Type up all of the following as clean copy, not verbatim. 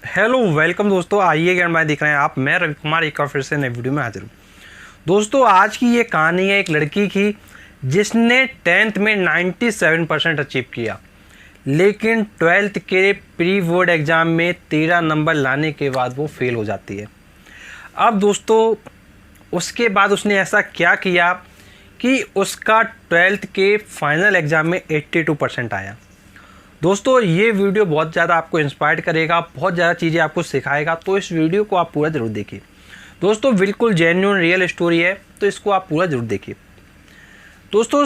Hello welcome दोस्तों, आइए ज्ञान भाई दिख रहे हैं आप। मैं रवि कुमार एक बार फिर से नई वीडियो में हाजिर हूँ। दोस्तों आज की ये कहानी है एक लड़की की जिसने 10th में 97% अचीव किया, लेकिन 12th के प्री बोर्ड एग्ज़ाम में 13 नंबर लाने के बाद वो फेल हो जाती है। अब दोस्तों उसके बाद उसने ऐसा क्या किया कि उसका 12th के फाइनल एग्ज़ाम में 82% आया। दोस्तों ये वीडियो बहुत ज़्यादा आपको इंस्पायर करेगा, बहुत ज़्यादा चीज़ें आपको सिखाएगा, तो इस वीडियो को आप पूरा ज़रूर देखिए। दोस्तों बिल्कुल जेन्युइन रियल स्टोरी है, तो इसको आप पूरा ज़रूर देखिए। दोस्तों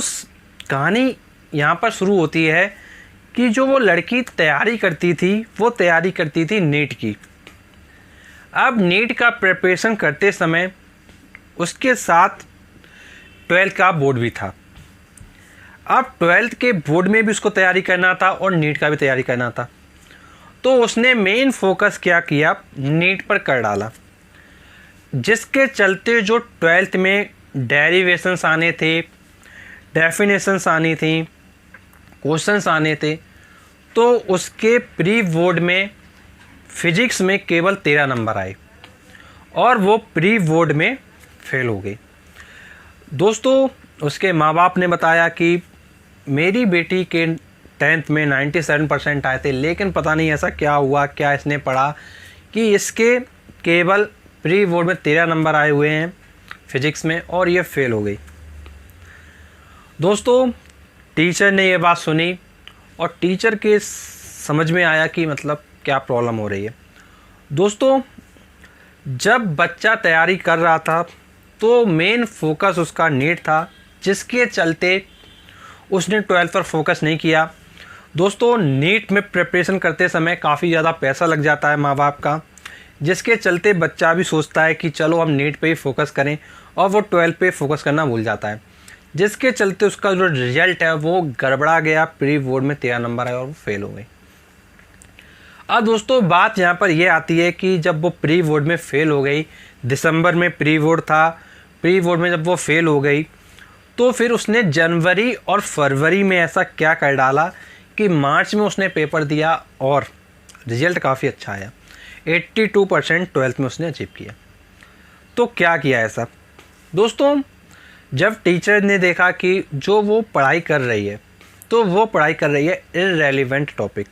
कहानी यहाँ पर शुरू होती है कि जो वो लड़की तैयारी करती थी वो तैयारी करती थी नीट की। अब नीट का प्रिपरेशन करते समय उसके साथ 12th का बोर्ड भी था। अब 12th के बोर्ड में भी उसको तैयारी करना था और नीट का भी तैयारी करना था, तो उसने मेन फोकस क्या किया, नीट पर कर डाला, जिसके चलते जो 12th में डेरिवेशंस आने थे, डेफिनेशंस आनी थी, क्वेश्चंस आने थे, तो उसके प्री बोर्ड में फिजिक्स में केवल 13 नंबर आए और वो प्री बोर्ड में फेल हो गई। दोस्तों उसके माँ बाप ने बताया कि मेरी बेटी के 10th में 97% आए थे, लेकिन पता नहीं ऐसा क्या हुआ, क्या इसने पढ़ा कि इसके केवल प्री बोर्ड में 13 नंबर आए हुए हैं फिजिक्स में और ये फेल हो गई। दोस्तों टीचर ने ये बात सुनी और टीचर के समझ में आया कि मतलब क्या प्रॉब्लम हो रही है। दोस्तों जब बच्चा तैयारी कर रहा था तो मेन फोकस उसका नीट था, जिसके चलते उसने 12th पर फोकस नहीं किया। दोस्तों नीट में प्रिपरेशन करते समय काफ़ी ज़्यादा पैसा लग जाता है माँ बाप का, जिसके चलते बच्चा भी सोचता है कि चलो हम नीट पे ही फोकस करें, और वो 12th पे फोकस करना भूल जाता है, जिसके चलते उसका जो रिजल्ट है वो गड़बड़ा गया। प्री बोर्ड में 13 नंबर आए और वो फेल हो गई। अब दोस्तों बात यहाँ पर यह आती है कि जब वो प्री बोर्ड में फेल हो गई, दिसंबर में प्री बोर्ड था, प्री बोर्ड में जब वो फेल हो गई तो फिर उसने जनवरी और फरवरी में ऐसा क्या कर डाला कि मार्च में उसने पेपर दिया और रिजल्ट काफ़ी अच्छा आया। 82% 12th में उसने अचीव किया। तो क्या किया ऐसा? दोस्तों जब टीचर ने देखा कि जो वो पढ़ाई कर रही है, तो वो पढ़ाई कर रही है इररेलेवेंट टॉपिक,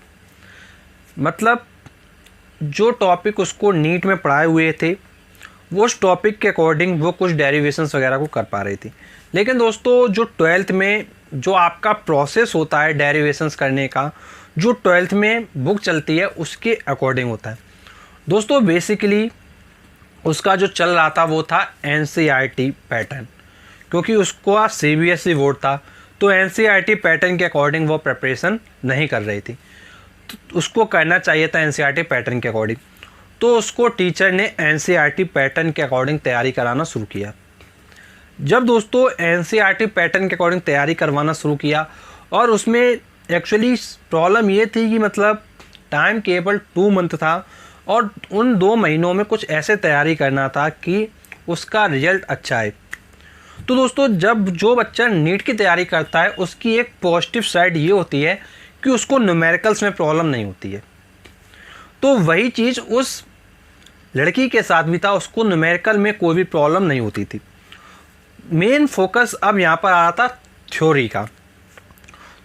मतलब जो टॉपिक उसको नीट में पढ़ाए हुए थे वो उस टॉपिक के अकॉर्डिंग वो कुछ डेरिवेशंस वगैरह को कर पा रही थी। लेकिन दोस्तों जो 12th में जो आपका प्रोसेस होता है डेरिवेशंस करने का, जो 12th में बुक चलती है उसके अकॉर्डिंग होता है। दोस्तों बेसिकली उसका जो चल रहा था वो था NCERT पैटर्न, क्योंकि उसको CBSE बोर्ड था, तो NCERT पैटर्न के अकॉर्डिंग वो प्रिपरेशन नहीं कर रही थी, तो उसको करना चाहिए था NCERT पैटर्न के अकॉर्डिंग। तो उसको टीचर ने NCERT पैटर्न के अकॉर्डिंग तैयारी कराना शुरू किया। जब दोस्तों NCERT पैटर्न के अकॉर्डिंग तैयारी करवाना शुरू किया, और उसमें एक्चुअली प्रॉब्लम ये थी कि मतलब टाइम केवल 2 मंथ था और उन 2 महीनों में कुछ ऐसे तैयारी करना था कि उसका रिजल्ट अच्छा आए। तो दोस्तों जब जो बच्चा नीट की तैयारी करता है उसकी एक पॉजिटिव साइड ये होती है कि उसको न्यूमेरिकल्स में प्रॉब्लम नहीं होती है। तो वही चीज़ उस लड़की के साथ भी था, उसको न्यूमेरिकल में कोई भी प्रॉब्लम नहीं होती थी। मेन फोकस अब यहाँ पर आ रहा था थ्योरी का।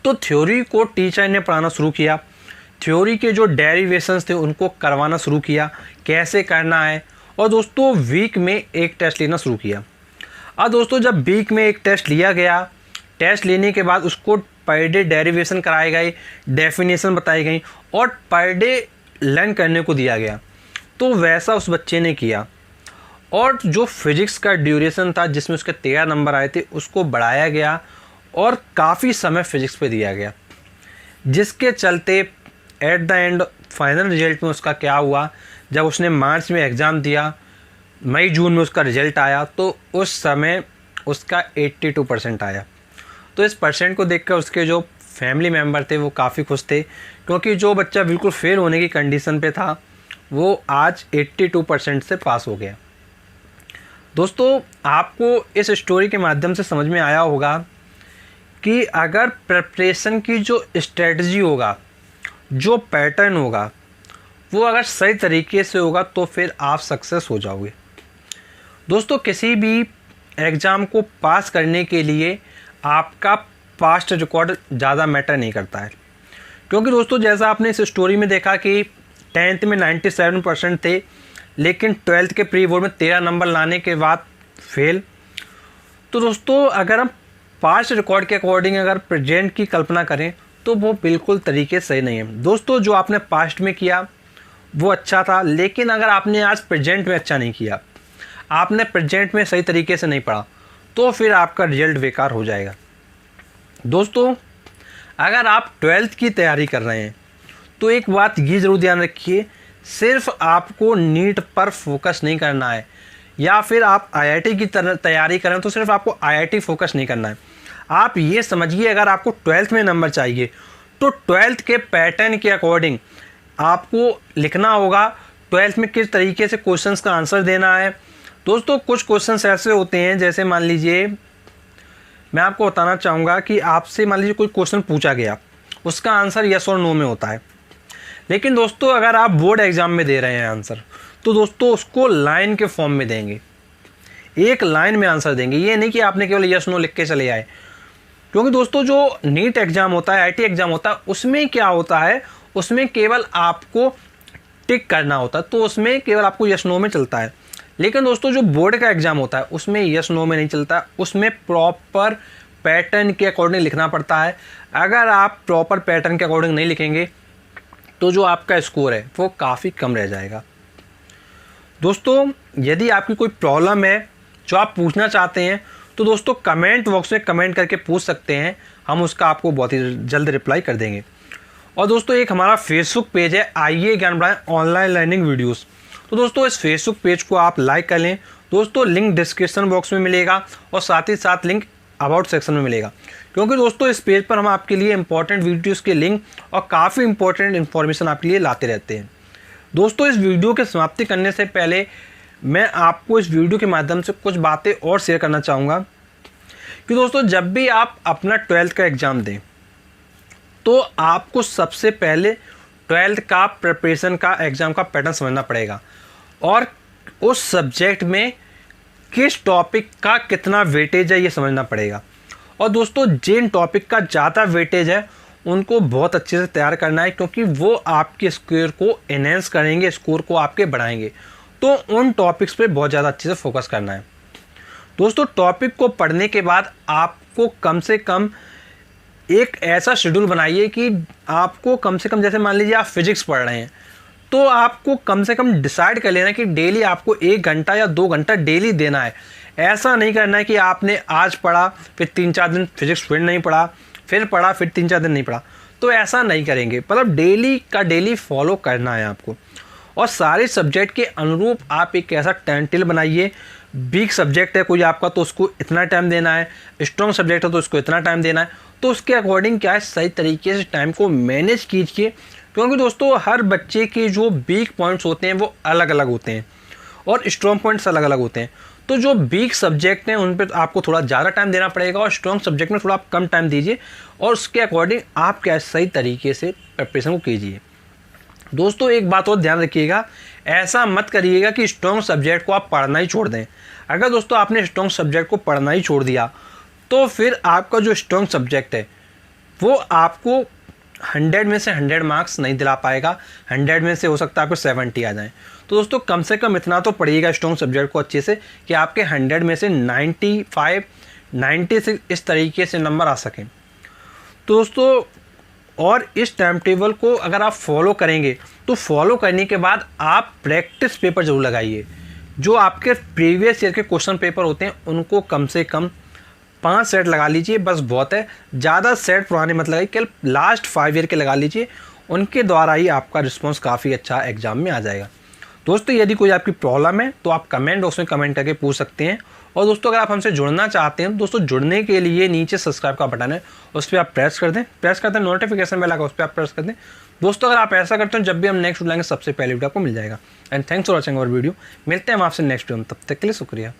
तो थ्योरी को टीचर ने पढ़ाना शुरू किया, थ्योरी के जो डेरिवेशंस थे उनको करवाना शुरू किया, कैसे करना है। और दोस्तों वीक में एक टेस्ट लेना शुरू किया। अब दोस्तों जब वीक में एक टेस्ट लिया गया, टेस्ट लेने के बाद उसको पर डे डेरिवेशन कराए गए, डेफिनेशन बताई गई और पर डे लर्न करने को दिया गया। तो वैसा उस बच्चे ने किया, और जो फिजिक्स का ड्यूरेशन था जिसमें उसके 13 नंबर आए थे उसको बढ़ाया गया और काफ़ी समय फिजिक्स पे दिया गया, जिसके चलते at the end final result में उसका क्या हुआ, जब उसने मार्च में एग्ज़ाम दिया, मई जून में उसका रिजल्ट आया, तो उस समय उसका 82% आया। तो इस परसेंट को देखकर उसके जो फैमिली मेम्बर थे वो काफ़ी खुश थे, क्योंकि जो बच्चा बिल्कुल फेल होने की कंडीशन पे था वो आज 82% से पास हो गया। दोस्तों आपको इस स्टोरी के माध्यम से समझ में आया होगा कि अगर प्रिपरेशन की जो स्ट्रेटजी होगा, जो पैटर्न होगा, वो अगर सही तरीके से होगा तो फिर आप सक्सेस हो जाओगे। दोस्तों किसी भी एग्ज़ाम को पास करने के लिए आपका पास्ट रिकॉर्ड ज़्यादा मैटर नहीं करता है, क्योंकि दोस्तों जैसा आपने इस स्टोरी में देखा कि 10th में 97% थे, लेकिन 12th के प्री बोर्ड में 13 नंबर लाने के बाद फेल। तो दोस्तों अगर हम पास्ट रिकॉर्ड के अकॉर्डिंग अगर प्रेजेंट की कल्पना करें तो वो बिल्कुल तरीके सही नहीं है। दोस्तों जो आपने पास्ट में किया वो अच्छा था, लेकिन अगर आपने आज प्रेजेंट में अच्छा नहीं किया, आपने प्रेजेंट में सही तरीके से नहीं पढ़ा, तो फिर आपका रिजल्ट बेकार हो जाएगा। दोस्तों अगर आप 12th की तैयारी कर रहे हैं तो एक बात ये ज़रूर ध्यान रखिए, सिर्फ आपको नीट पर फोकस नहीं करना है, या फिर आप IIT की तैयारी करें तो सिर्फ आपको IIT फोकस नहीं करना है। आप ये समझिए अगर आपको 12th में नंबर चाहिए तो 12th के पैटर्न के अकॉर्डिंग आपको लिखना होगा 12th में किस तरीके से क्वेश्चंस का आंसर देना है। दोस्तों कुछ क्वेश्चंस ऐसे होते हैं, जैसे मान लीजिए मैं आपको बताना चाहूँगा कि आपसे मान लीजिए कोई क्वेश्चन पूछा गया, उसका आंसर यस और नो में होता है, लेकिन दोस्तों अगर आप बोर्ड एग्ज़ाम में दे रहे हैं आंसर तो दोस्तों उसको लाइन के फॉर्म में देंगे, एक लाइन में आंसर देंगे। ये नहीं कि आपने केवल यस नो लिख के चले आए, क्योंकि दोस्तों जो नीट एग्ज़ाम होता है, IIT एग्ज़ाम होता है, उसमें क्या होता है, उसमें केवल आपको टिक करना होता है, तो उसमें केवल आपको यस नो में चलता है। लेकिन दोस्तों जो बोर्ड का एग्ज़ाम होता है उसमें यस नो में नहीं चलता, उसमें प्रॉपर पैटर्न के अकॉर्डिंग लिखना पड़ता है। अगर आप प्रॉपर पैटर्न के अकॉर्डिंग नहीं लिखेंगे तो जो आपका स्कोर है वो काफ़ी कम रह जाएगा। दोस्तों यदि आपकी कोई प्रॉब्लम है जो आप पूछना चाहते हैं तो दोस्तों कमेंट बॉक्स में कमेंट करके पूछ सकते हैं, हम उसका आपको बहुत ही जल्द रिप्लाई कर देंगे। और दोस्तों एक हमारा फेसबुक पेज है आइए ज्ञान बढ़ाएं ऑनलाइन लर्निंग वीडियोस, तो दोस्तों इस फेसबुक पेज को आप लाइक कर लें। दोस्तों लिंक डिस्क्रिप्शन बॉक्स में मिलेगा और साथ ही साथ लिंक अबाउट सेक्शन में मिलेगा, क्योंकि दोस्तों इस पेज पर हम आपके लिए इंपॉर्टेंट वीडियोस के लिंक और काफ़ी इंपॉर्टेंट इन्फॉर्मेशन आपके लिए लाते रहते हैं। दोस्तों इस वीडियो की समाप्ति करने से पहले मैं आपको इस वीडियो के माध्यम से कुछ बातें और शेयर करना चाहूँगा कि दोस्तों जब भी आप अपना 12th का एग्ज़ाम दें तो आपको सबसे पहले 12th का प्रिपरेशन का एग्ज़ाम का पैटर्न समझना पड़ेगा और उस सब्जेक्ट में किस टॉपिक का कितना वेटेज है ये समझना पड़ेगा। और दोस्तों जिन टॉपिक का ज़्यादा वेटेज है उनको बहुत अच्छे से तैयार करना है, क्योंकि वो आपके स्कोर को एनहेंस करेंगे, स्कोर को आपके बढ़ाएंगे। तो उन टॉपिक्स पे बहुत ज़्यादा अच्छे से फोकस करना है। दोस्तों टॉपिक को पढ़ने के बाद आपको कम से कम एक ऐसा शेड्यूल बनाइए कि आपको कम से कम, जैसे मान लीजिए आप फिजिक्स पढ़ रहे हैं तो आपको कम से कम डिसाइड कर लेना कि डेली आपको 1 घंटा या 2 घंटा डेली देना है। ऐसा नहीं करना है कि आपने आज पढ़ा फिर 3-4 दिन फिजिक्स फिर नहीं पढ़ा, फिर पढ़ा फिर 3-4 दिन नहीं पढ़ा, तो ऐसा नहीं करेंगे। मतलब डेली का डेली फॉलो करना है आपको, और सारे सब्जेक्ट के अनुरूप आप एक ऐसा टाइम टेबल बनाइए। वीक सब्जेक्ट है कोई आपका तो उसको इतना टाइम देना है, स्ट्रॉन्ग सब्जेक्ट है तो उसको इतना टाइम देना है, तो उसके अकॉर्डिंग क्या है सही तरीके से टाइम को मैनेज कीजिए। क्योंकि दोस्तों हर बच्चे के जो वीक पॉइंट्स होते हैं वो अलग अलग होते हैं और स्ट्रॉन्ग पॉइंट्स अलग अलग होते हैं। तो जो वीक सब्जेक्ट हैं उन पर आपको थोड़ा ज़्यादा टाइम देना पड़ेगा और स्ट्रॉन्ग सब्जेक्ट में थोड़ा आप कम टाइम दीजिए, और उसके अकॉर्डिंग आप क्या सही तरीके से प्रिपरेशन को कीजिए। दोस्तों एक बात और ध्यान रखिएगा, ऐसा मत करिएगा कि स्ट्रॉन्ग सब्जेक्ट को आप पढ़ना ही छोड़ दें। अगर दोस्तों आपने स्ट्रॉन्ग सब्जेक्ट को पढ़ना ही छोड़ दिया तो फिर आपका जो स्ट्रॉन्ग सब्जेक्ट है वो आपको 100 में से 100 मार्क्स नहीं दिला पाएगा। 100 में से हो सकता है आपको 70 आ जाएं। तो दोस्तों कम से कम इतना तो पढ़िएगा स्ट्रॉन्ग सब्जेक्ट को अच्छे से कि आपके 100 में से 95, 96 इस तरीके से नंबर आ सकें। तो दोस्तों और इस टाइम टेबल को अगर आप फॉलो करेंगे तो फॉलो करने के बाद आप प्रैक्टिस पेपर ज़रूर लगाइए। जो आपके प्रीवियस ईयर के क्वेश्चन पेपर होते हैं उनको कम से कम 5 सेट लगा लीजिए, बस बहुत है। ज़्यादा सेट पुराने मत लगाइए, केवल लास्ट 5 ईयर के लगा लीजिए, उनके द्वारा ही आपका रिस्पॉन्स काफ़ी अच्छा एग्जाम में आ जाएगा। दोस्तों यदि कोई आपकी प्रॉब्लम है तो आप कमेंट बॉक्स में कमेंट करके पूछ सकते हैं। और दोस्तों अगर आप हमसे जुड़ना चाहते हैं दोस्तों, जुड़ने के लिए नीचे सब्सक्राइब का बटन है, उस पर आप प्रेस कर दें, नोटिफिकेशन बेल आएगा उस पर आप प्रेस कर दें। दोस्तों अगर आप ऐसा करते हैं जब भी हम नेक्स्ट वीडियो लाएंगे सबसे पहले वीडियो आपको मिल जाएगा। And thanks for watching our video. मिलते हैं हम आपसे नेक्स्ट वीडियो में, तब तक के लिए शुक्रिया।